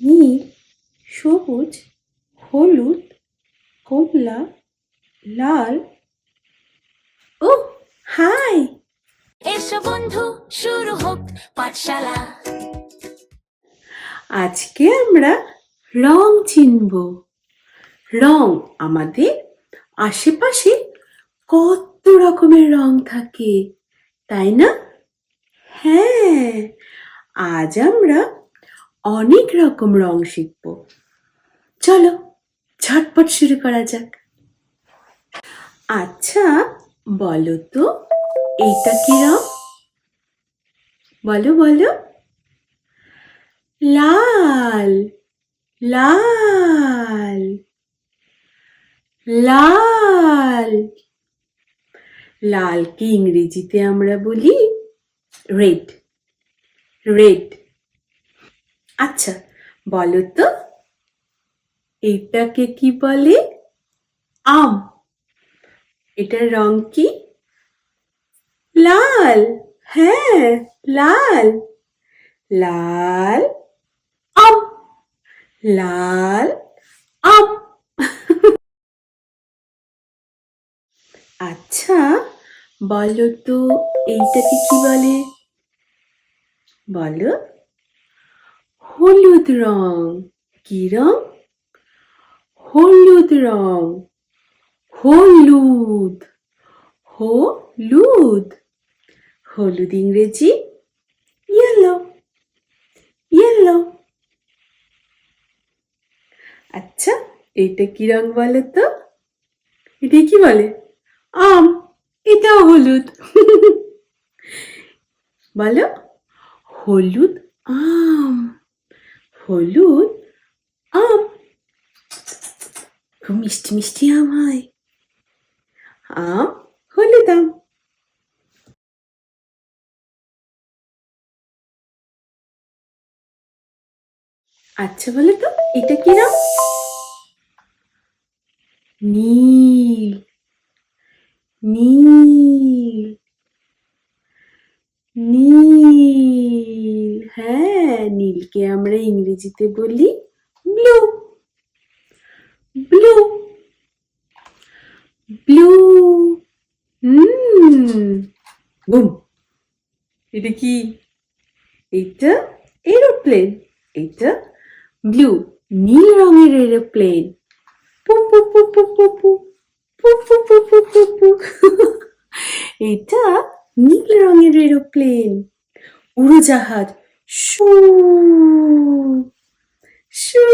নীল, সবুজ, হলুদ, কমলা, লাল। ও হাই, এসো বন্ধু শুরু হোক পাঠশালা। আজকে আমরা রং চিনব। রং আমাদের আশেপাশে কত রকমের রং থাকে, তাই না? হ্যাঁ, আজ আমরা অনেক রকম রং শিখব। চলো ঝটপট শুরু করা যাক। আচ্ছা বলো তো, এটা কি রং? বলো বলো। লাল, লাল, লাল। লালকে ইংরেজিতে আমরা বলি রেড, রেড। আচ্ছা বলো তো, এটাকে কি বলে? আম। এটার রং কি? লাল। হ্যাঁ, লাল, লাল আম, লাল আম। আচ্ছা বলো তো, এইটাকে কি বলে? বলো। হলুদ রং। কি রং? হলুদ রং। হলুদ, হলুদ। হলুদ ইংরেজি ইয়েলো, ইয়েলো। আচ্ছা এইটা কি রং বলো তো? এটা কি বলে? আম। এটাও হলুদ। বলো। হলুদ আম, হলুদ আম। খুব মিষ্টি মিষ্টি আম হয়। আম, হলুদ আম। আচ্ছা বলো তো, এটা কি রং? নীল, নীল, নীল। হ্যাঁ, নীলকে আমরা ইংরেজিতে বলি ব্লু, ব্লু, ব্লু। বুম। এটা কি? এটা এরোপ্লেন। এটা ব্লু, নীল রঙের এরোপ্লেন। পু পু পু পু পু পু পু পু পু পু পু পু। এটা নীল রঙের এরোপ্লেন, উড়োজাহাজ। শু, শু।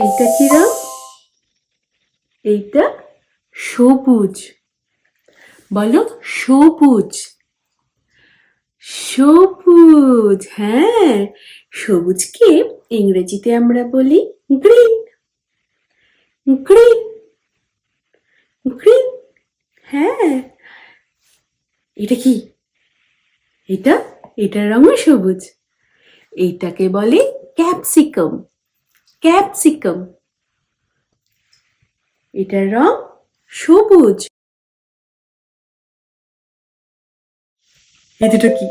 এইটা কি রং? এইটা সবুজ। বলো সবুজ, সবুজ। হ্যাঁ, সবুজকে ইংরেজিতে আমরা বলি গ্রিন, গ্রিন, গ্রিন। হ্যাঁ, এটা কি? এটা, এটার রঙও সবুজ। এইটাকে বলে ক্যাপসিকাম, ক্যাপসিকাম। এটার রং সবুজ। এই দুটো কি?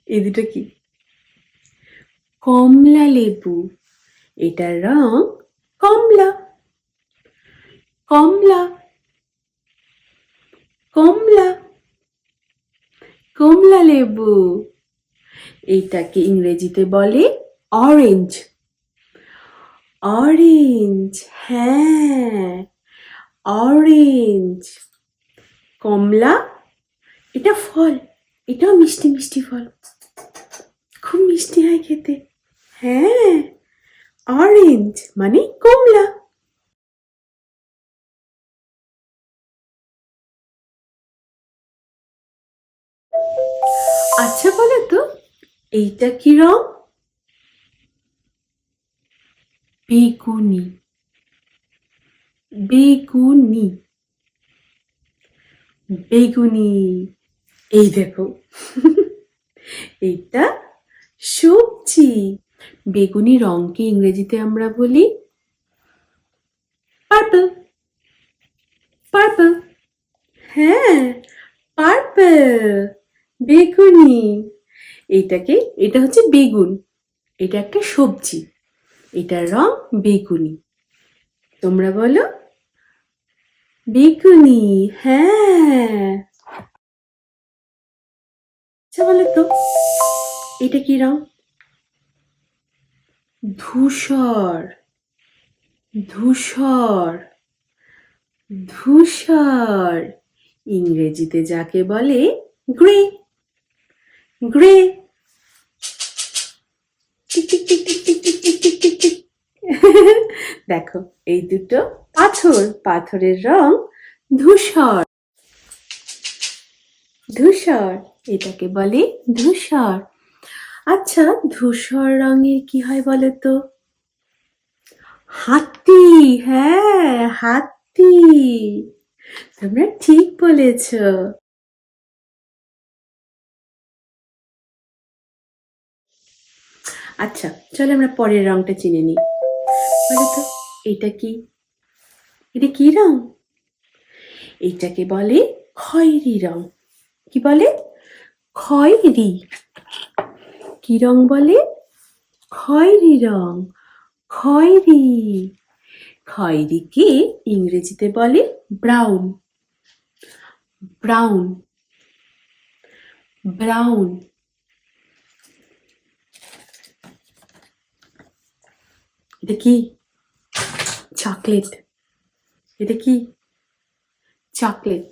এই দুটো কি? কমলা লেবু। এটার রং কমলা, কমলা, কমলা, কমলা লেবু। এইটাকে ইংরেজিতে বলে অরেঞ্জ, অরেঞ্জ। হ্যাঁ, অরেঞ্জ। কমলা, এটা ফল, এটাও মিষ্টি মিষ্টি ফল, খুব মিষ্টি হয় খেতে। হ্যাঁ, অরেঞ্জ মানে কমলা। আচ্ছা বলো তো, এইটা কি রং? বেগুনি, বেগুনি, বেগুনি। এই দেখো, এইটা সবজি। বেগুনি রংকে ইংরেজিতে আমরা বলি পার্পল, পার্পল। হ্যাঁ, পার্পল, বেগুনি। এটা হচ্ছে বেগুন, এটা একটা সবজি, এটার রং বেগুনি। তোমরা বলো বেগুনি। হ্যাঁ, আচ্ছা বলো তো এটা কি রং? ধূসর, ধূসর, ধূসর। ইংরেজিতে যাকে বলে grey, grey. Tick tick tick tick tick tick tick tick tick tick. দেখো এই দুটো পাথর, পাথরের রং ধূসর, ধূসর, এটাকে বলে ধূসর। আচ্ছা, ধূসর রঙের কি হয় বলো তো? হাতি। হ্যাঁ, হাতি। তোমরা ঠিক বলেছ। আচ্ছা, চলো আমরা পরের রংটা চিনে নিই। বলো তো এটা কি? এটা কি রং? এইটাকে বলে খয়েরি রং। কি বলে? খয়েরি। কি রং বলে? খয়েরি রং, খয়েরি। খয়েরিকে ইংরেজিতে বলে ব্রাউন, ব্রাউন, ব্রাউন। এটা কি? চকলেট। এটা কি? চকলেট।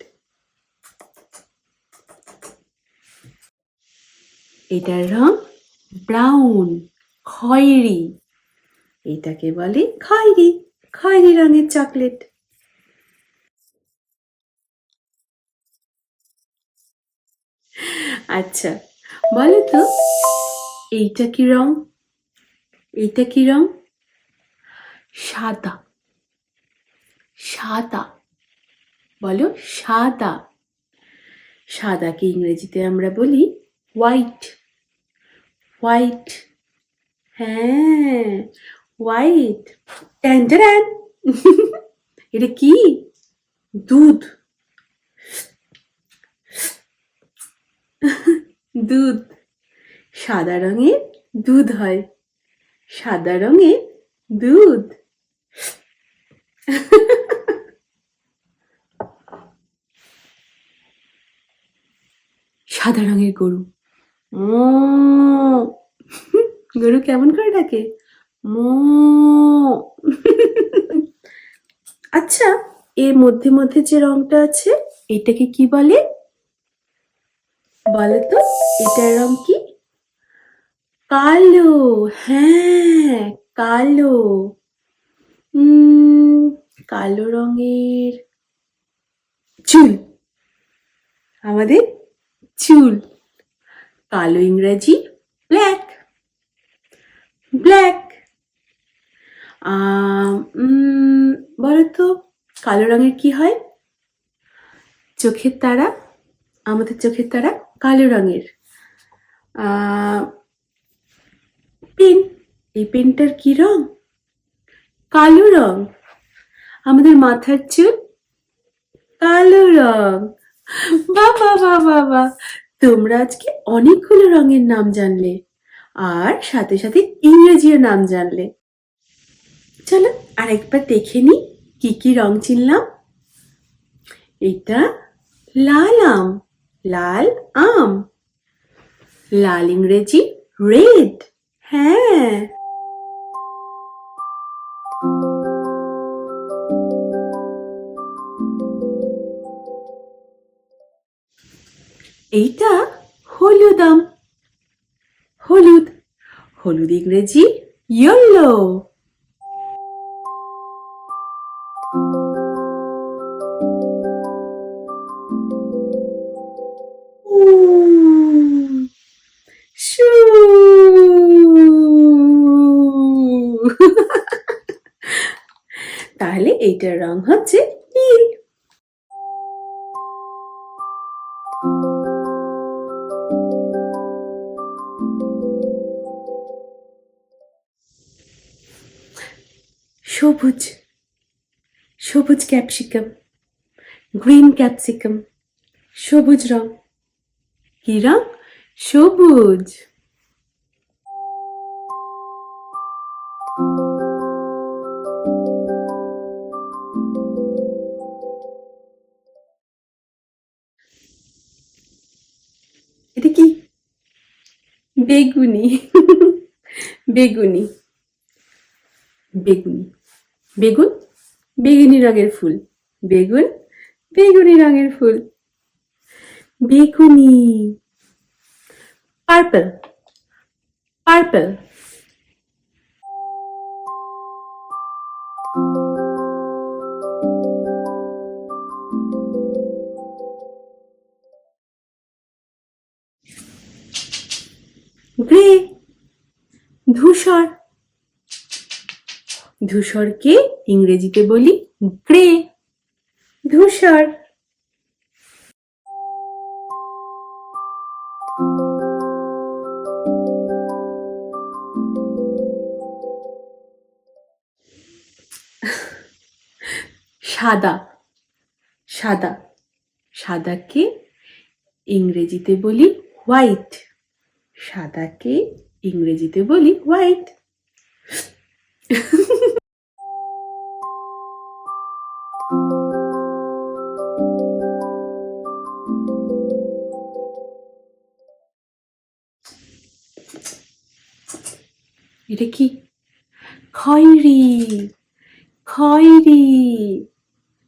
এটার রং ব্রাউন, খয়েরি। এটাকে বলে খয়েরি, খয়েরি রঙের চকলেট। আচ্ছা, বলো তো এইটা কি রং? এইটা কি রং? সাদা, সাদা। বলো সাদা। সাদাকে ইংরেজিতে আমরা বলি হোয়াইট, হোয়াইট। হ্যাঁ, হোয়াইট। Tan tan. এটা কি? দুধ, দুধ। সাদা রঙের দুধ হয়, সাদা রঙের দুধ। সাদা রঙের গরু। moo। গরু কেমন করে ডাকে? moo। আচ্ছা, এর মধ্যে মধ্যে যে রংটা আছে এটাকে কি বলে বলো তো? এটার রং কি? কালো। হ্যাঁ, কালো। উম কালো রঙের চুল, আমাদের চুল। কালো ইংরাজি ব্ল্যাক, ব্ল্যাক। বলো তো কালো রঙের কি হয়? চোখের তারা, আমাদের চোখের তারা কালো রঙের। পেন, এই পেনটার কি রং? কালো রং। আমাদের মাথার চুল কালো রং। বাবা বাবা বা, তোমরা আজকে অনেকগুলো রঙের নাম জানলে, আর সাথে সাথে ইংরেজিও নাম জানলে। চলো আরেকবার দেখে নি কি কি রং চিনলাম। এটা লাল আম, লাল আম। লাল ইংরেজি রেড। হ্যাঁ। এইটা হলুদ আম, হলুদ। হলুদ ইংরেজি ইয়েলো। শু। তাহলে এইটার রং হচ্ছে নীল। সবুজ, সবুজ ক্যাপসিকাম, গ্রিন ক্যাপসিকাম। সবুজ রং। কি রং? সবুজ। এটা কি? বেগুনি। বেগুনি। বেগুনি। বেগুন বেগুনি রঙের ফুল। বেগুন বেগুনি রঙের ফুল। বেগুনি। পার্পল। পার্পল। গ্রে। ধূসর। ধূসরকে ইংরেজিতে বলি গ্রে। ধূসর। সাদা। সাদা। সাদাকে ইংরেজিতে বলি হোয়াইট। সাদাকে ইংরেজিতে বলি হোয়াইট। এটা কি? খয়েরি। খয়েরি।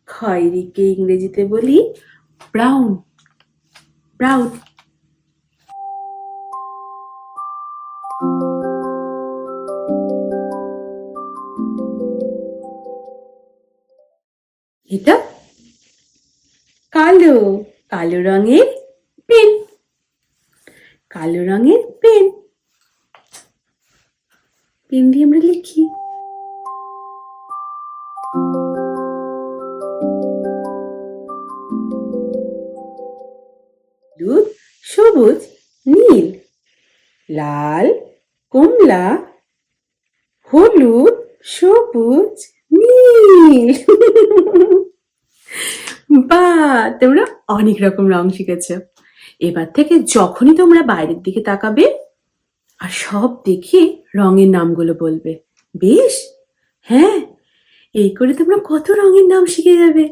খয়েরিকে ইংরেজিতে বলি ব্রাউন। ব্রাউন। এটা কালো। কালো রঙের পেন। কালো রঙের পেন। পেন দিয়ে আমরা লিখি। হলুদ, সবুজ, নীল। লাল, কমলা, হলুদ, সবুজ, নীল। বাহ, তোমরা অনেক রকম রং শিখেছো। এবার থেকে যখনই তোমরা বাইরের দিকে তাকাবে আর সব দেখে রঙের নামগুলো বলবে। বেশ? হ্যাঁ, এই করে তোমরা কত রঙের নাম শিখে যাবে।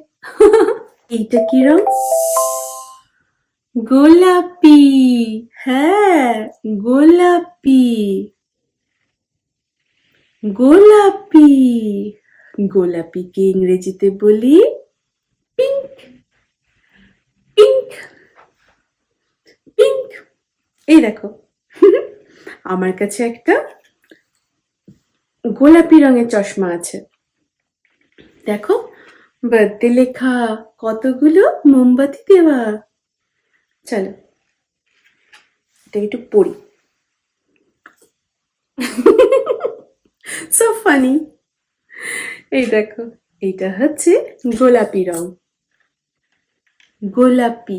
এইটা কি রং? গোলাপি। হ্যাঁ, গোলাপি। গোলাপি। গোলাপিকে ইংরেজিতে বলি পিঙ্ক। পিঙ্ক। পিঙ্ক। এই দেখো, আমার কাছে একটা গোলাপি রঙের চশমা আছে। দেখো, বার্থডে লেখা, কতগুলো মোমবাতি দেওয়া। চলো এটা একটু পড়ি। So funny. এই দেখো, এইটা হচ্ছে গোলাপি রং। গোলাপি।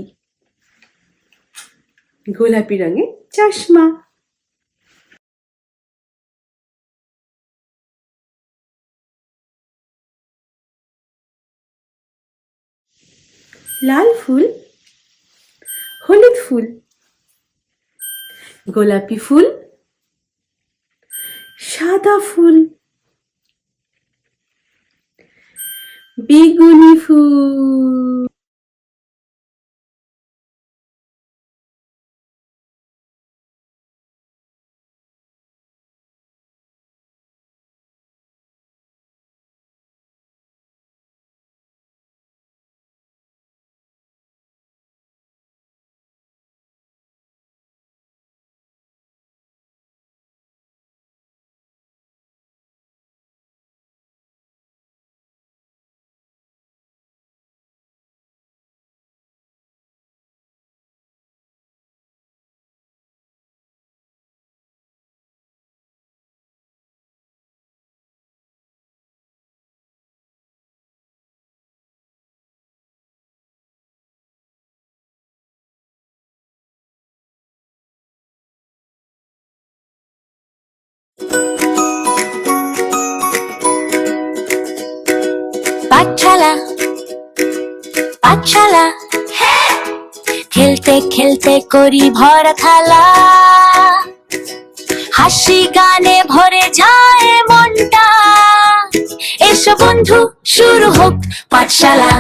গোলাপি রঙের চশমা। লাল ফুল, হলুদ ফুল, গোলাপি ফুল, সাদা ফুল, বেগুনি ফুল। পাঠশালা পাঠশালা খেলতে খেলতে করি ভরা খেলা, হাসি গানে ভরে যায় মনটা। এসো বন্ধু শুরু হোক পাঠশালা।